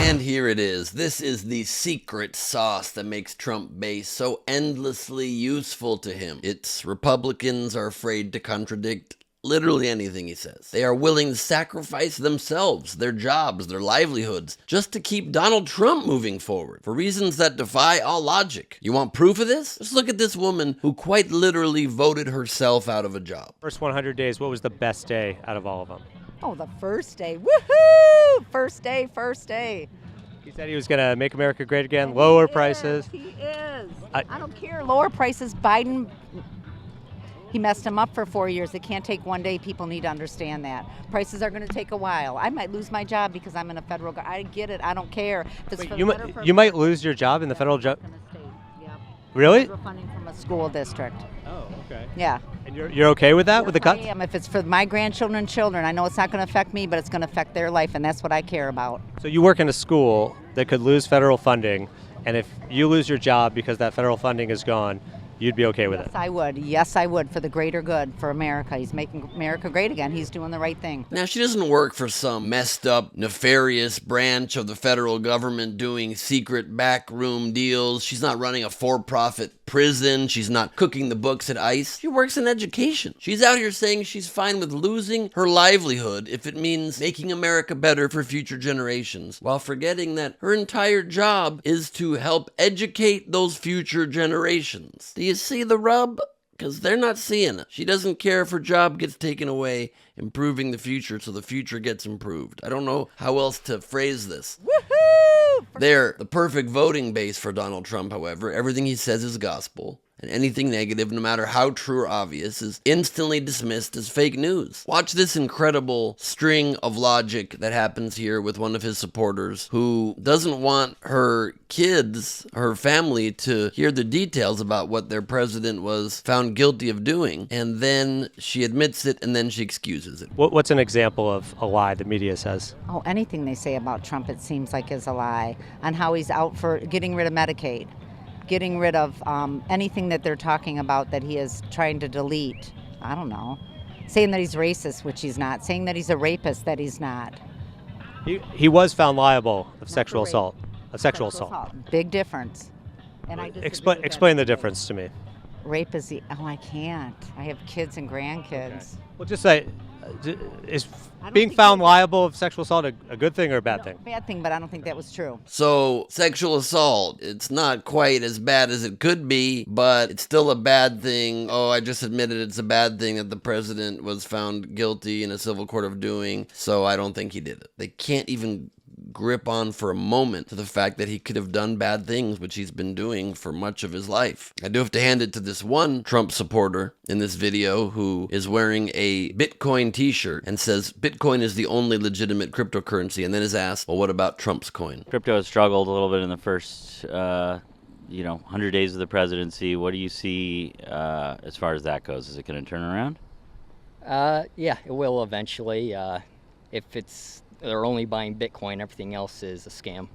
And here it is. This is the secret sauce that makes Trump base so endlessly useful to him. It's Republicans are afraid to contradict literally anything he says. They are willing to sacrifice themselves, their jobs, their livelihoods, just to keep Donald Trump moving forward, for reasons that defy all logic. You want proof of this? Just look at this woman who quite literally voted herself out of a job. First 100 days, what was the best day out of all of them? Oh, the first day. Woohoo! First day. He said he was going to make America great again, lower prices. He is. I don't care. Lower prices. Biden, he messed him up for 4 years. It can't take one day. People need to understand that. Prices are going to take a while. I might lose my job because I'm in a federal. I get it. I don't care. Wait, you might lose your job in the federal job? Yep. Really? Federal funding from a school district. Oh, okay. Yeah. And you're okay with that, with the cut? I am. If it's for my grandchildren and children, I know it's not going to affect me, but it's going to affect their life, and that's what I care about. So you work in a school that could lose federal funding, and if you lose your job because that federal funding is gone, you'd be okay with it? Yes, I would, for the greater good, for America. He's making America great again. He's doing the right thing. Now, she doesn't work for some messed up, nefarious branch of the federal government doing secret backroom deals. She's not running a for-profit prison. She's not cooking the books at ICE. She works in education. She's out here saying she's fine with losing her livelihood if it means making America better for future generations, while forgetting that her entire job is to help educate those future generations. Do you see the rub? Because they're not seeing it. She doesn't care if her job gets taken away, improving the future so the future gets improved. I don't know how else to phrase this. Woohoo! They're the perfect voting base for Donald Trump, however. Everything he says is gospel, and anything negative, no matter how true or obvious, is instantly dismissed as fake news. Watch this incredible string of logic that happens here with one of his supporters who doesn't want her kids, her family, to hear the details about what their president was found guilty of doing, and then she admits it, and then she excuses it. What's an example of a lie the media says? Oh, anything they say about Trump, it seems like, is a lie. On how he's out for getting rid of Medicaid. Getting rid of anything that they're talking about that he is trying to delete. I don't know. Saying that he's racist, which he's not. Saying that he's a rapist, that he's not. He was found liable of sexual assault. Sexual assault. Big difference. And I explain the difference to me. Rape is I can't. I have kids and grandkids. Okay. Well, just say, is being found liable of sexual assault a good thing or a bad thing? Bad thing, but I don't think that was true. So, sexual assault, it's not quite as bad as it could be, but it's still a bad thing. Oh, I just admitted it's a bad thing that the president was found guilty in a civil court of doing, so I don't think he did it. They can't even grip on for a moment to the fact that he could have done bad things, which he's been doing for much of his life. I do have to hand it to this one Trump supporter in this video who is wearing a Bitcoin t-shirt and says Bitcoin is the only legitimate cryptocurrency, and then is asked, well, what about Trump's coin? Crypto has struggled a little bit in the first 100 days of the presidency. What do you see as far as that goes? Is it going to turn around? Yeah, it will eventually. If they're only buying Bitcoin, everything else is a scam.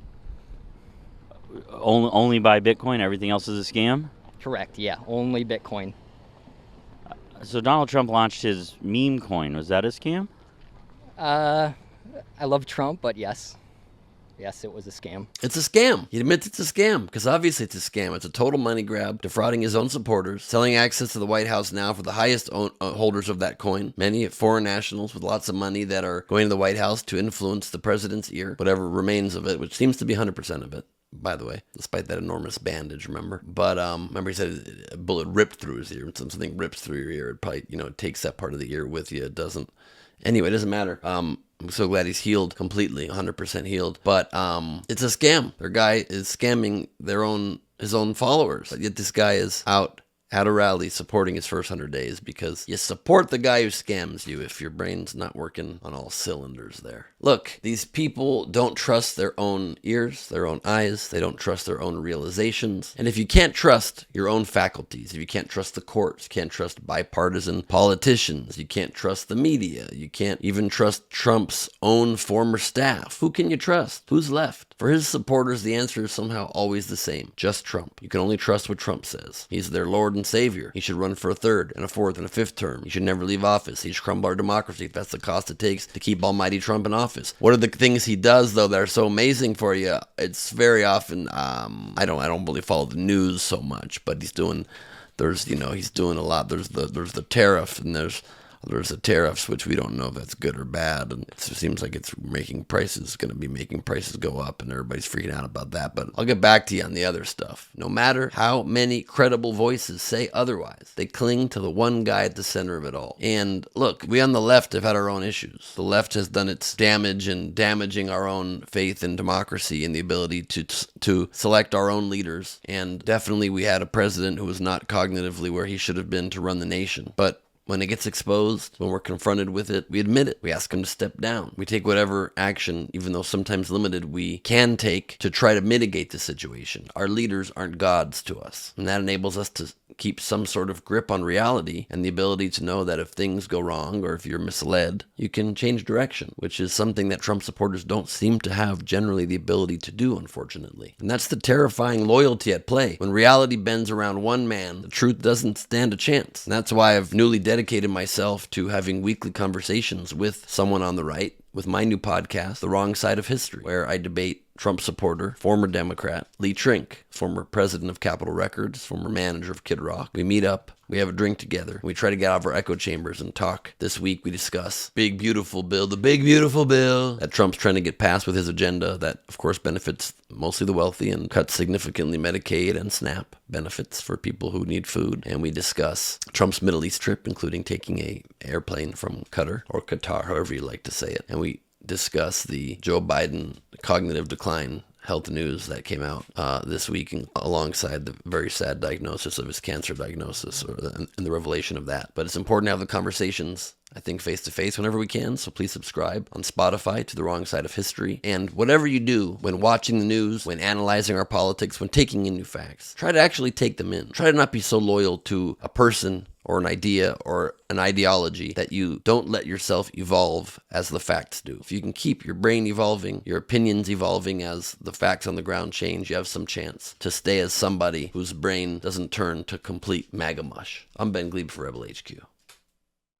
Only buy Bitcoin, everything else is a scam? Correct, yeah, only Bitcoin. So Donald Trump launched his meme coin. Was that a scam? I love Trump, but yes. Yes, it was a scam. It's a scam. He admits it's a scam, because obviously it's a scam. It's a total money grab, defrauding his own supporters, selling access to the White House now for the highest holders of that coin. Many foreign nationals with lots of money that are going to the White House to influence the president's ear, whatever remains of it, which seems to be 100% of it, by the way, despite that enormous bandage, remember? But remember he said a bullet ripped through his ear. When something rips through your ear, it probably, it takes that part of the ear with you. It doesn't. Anyway, it doesn't matter. I'm so glad he's healed completely, 100% healed. But it's a scam. Their guy is scamming his own followers. But yet this guy is out at a rally supporting his first 100 days, because you support the guy who scams you if your brain's not working on all cylinders there. Look, these people don't trust their own ears, their own eyes. They don't trust their own realizations. And if you can't trust your own faculties, if you can't trust the courts, you can't trust bipartisan politicians, you can't trust the media, you can't even trust Trump's own former staff, who can you trust? Who's left? For his supporters, the answer is somehow always the same. Just Trump. You can only trust what Trump says. He's their Lord and Savior. He should run for a third and a fourth and a fifth term. He should never leave office. He should crumble our democracy if that's the cost it takes to keep almighty Trump in office. office. What are the things he does though that are so amazing for you? It's very often I don't really follow the news so much, but he's doing a lot. There's the tariff, and there's the tariffs, which we don't know if that's good or bad, and it seems like it's going to be making prices go up, and everybody's freaking out about that. But I'll get back to you on the other stuff. No matter how many credible voices say otherwise, they cling to the one guy at the center of it all. And look, we on the left have had our own issues. The left has done its damage in damaging our own faith in democracy and the ability to select our own leaders. And definitely we had a president who was not cognitively where he should have been to run the nation. But when it gets exposed, when we're confronted with it, we admit it. We ask him to step down. We take whatever action, even though sometimes limited, we can take to try to mitigate the situation. Our leaders aren't gods to us, and that enables us to keep some sort of grip on reality and the ability to know that if things go wrong or if you're misled, you can change direction, which is something that Trump supporters don't seem to have generally the ability to do, unfortunately. And that's the terrifying loyalty at play. When reality bends around one man, the truth doesn't stand a chance. And that's why I've newly dedicated myself to having weekly conversations with someone on the right with my new podcast, The Wrong Side of History, where I debate Trump supporter, former Democrat, Lee Trink, former president of Capitol Records, former manager of Kid Rock. We meet up, we have a drink together, we try to get out of our echo chambers and talk. This week we discuss the big beautiful bill that Trump's trying to get passed with his agenda that, of course, benefits mostly the wealthy and cuts significantly Medicaid and SNAP benefits for people who need food. And we discuss Trump's Middle East trip, including taking a airplane from Qatar, or Qatar, however you like to say it. And we discuss the Joe Biden cognitive decline health news that came out this week, alongside the very sad diagnosis of his cancer diagnosis and the revelation of that. But it's important to have the conversations, I think, face-to-face whenever we can, so please subscribe on Spotify to The Wrong Side of History. And whatever you do when watching the news, when analyzing our politics, when taking in new facts, try to actually take them in. Try to not be so loyal to a person or an idea or an ideology that you don't let yourself evolve as the facts do. If you can keep your brain evolving, your opinions evolving as the facts on the ground change, you have some chance to stay as somebody whose brain doesn't turn to complete MAGA mush. I'm Ben Gleib for Rebel HQ.